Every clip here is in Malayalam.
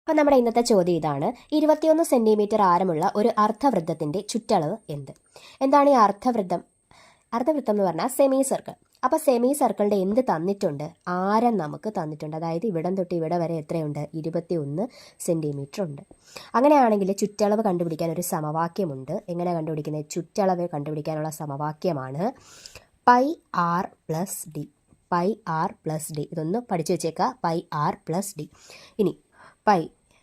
അപ്പോൾ നമ്മുടെ ഇന്നത്തെ ചോദ്യം ഇതാണ്. 21 സെൻറ്റിമീറ്റർ ആരമുള്ള ഒരു അർദ്ധവൃത്തത്തിൻ്റെ ചുറ്റളവ് എന്ത്? എന്താണ് ഈ അർദ്ധവൃത്തം? അർദ്ധവൃത്തം എന്ന് പറഞ്ഞാൽ സെമി സർക്കിൾ. അപ്പോൾ സെമി സർക്കിളിൻ്റെ എന്ത് തന്നിട്ടുണ്ട്? ആരം നമുക്ക് തന്നിട്ടുണ്ട്. അതായത് ഇവിടം തൊട്ട് ഇവിടെ വരെ എത്രയുണ്ട്? 21 സെൻറ്റിമീറ്റർ ഉണ്ട്. അങ്ങനെയാണെങ്കിൽ ചുറ്റളവ് കണ്ടുപിടിക്കാൻ ഒരു സമവാക്യമുണ്ട്. എങ്ങനെ കണ്ടുപിടിക്കുന്നത്? ചുറ്റളവ് കണ്ടുപിടിക്കാനുള്ള സമവാക്യമാണ് pi R plus D. Pi R plus D. ഇതൊന്ന് പഠിച്ചു വെച്ചേക്കുക. Pi R plus D. ഇനി പൈ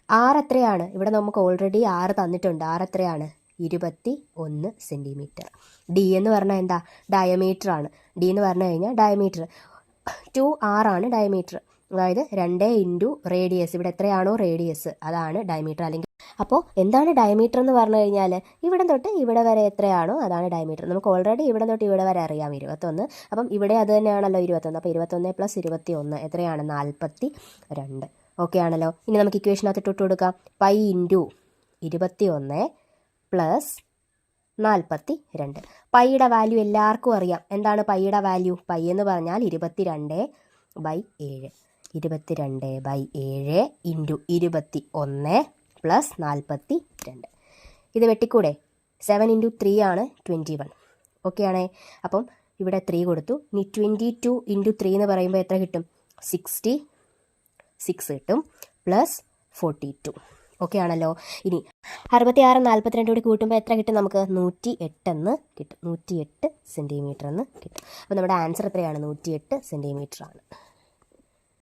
ആർ എത്രയാണ്? ഇവിടെ നമുക്ക് ഓൾറെഡി ആറ് തന്നിട്ടുണ്ട്. ആർ എത്രയാണ്? 21 സെൻറ്റിമീറ്റർ. ഡി എന്ന് പറഞ്ഞാൽ എന്താ? ഡയമീറ്റർ ആണ്. ഡി എന്ന് പറഞ്ഞു കഴിഞ്ഞാൽ ഡയമീറ്റർ. 2r ആണ് ഡയമീറ്റർ. അതായത് 2 ഇൻറ്റു റേഡിയസ്. ഇവിടെ എത്രയാണോ റേഡിയസ് അതാണ് ഡയമീറ്റർ. അല്ലെങ്കിൽ അപ്പോൾ എന്താണ് ഡയമീറ്റർ എന്ന് പറഞ്ഞു കഴിഞ്ഞാൽ ഇവിടം തൊട്ട് ഇവിടെ വരെ എത്രയാണോ അതാണ് ഡയമീറ്റർ. നമുക്ക് ഓൾറെഡി ഇവിടം തൊട്ട് ഇവിടെ വരെ അറിയാം 21. അപ്പം ഇവിടെ അത് തന്നെയാണല്ലോ 21. അപ്പോൾ 21 പ്ലസ് 21 എത്രയാണ്? 42. ഓക്കെ ആണല്ലോ. ഇനി നമുക്ക് ഇക്വേഷനകത്ത് ഇട്ട് കൊടുക്കാം. Pi into 21 plus 42. പൈയുടെ വാല്യൂ എല്ലാവർക്കും അറിയാം. എന്താണ് പൈയുടെ വാല്യൂ? പൈ എന്ന് പറഞ്ഞാൽ 22/7. 22/7 ഇൻറ്റു 21 പ്ലസ് 42. ഇത് വെട്ടിക്കൂടെ? 7 ഇൻറ്റു 3 ആണ് 21. ഓക്കെ ആണേ. അപ്പം ഇവിടെ 3 കൊടുത്തു. ഇനി 22 ഇൻറ്റു 3 എന്ന് പറയുമ്പോൾ എത്ര കിട്ടും? 66 കിട്ടും. പ്ലസ് 42. ഓക്കെ ആണല്ലോ. ഇനി 66 42 കൂടി കൂട്ടുമ്പോൾ എത്ര കിട്ടും നമുക്ക്? 108 എന്ന് കിട്ടും. 108 സെൻറ്റിമീറ്റർ എന്ന് കിട്ടും. അപ്പോൾ നമ്മുടെ ആൻസർ എത്രയാണ്? 108 സെൻറ്റിമീറ്റർ ആണ്.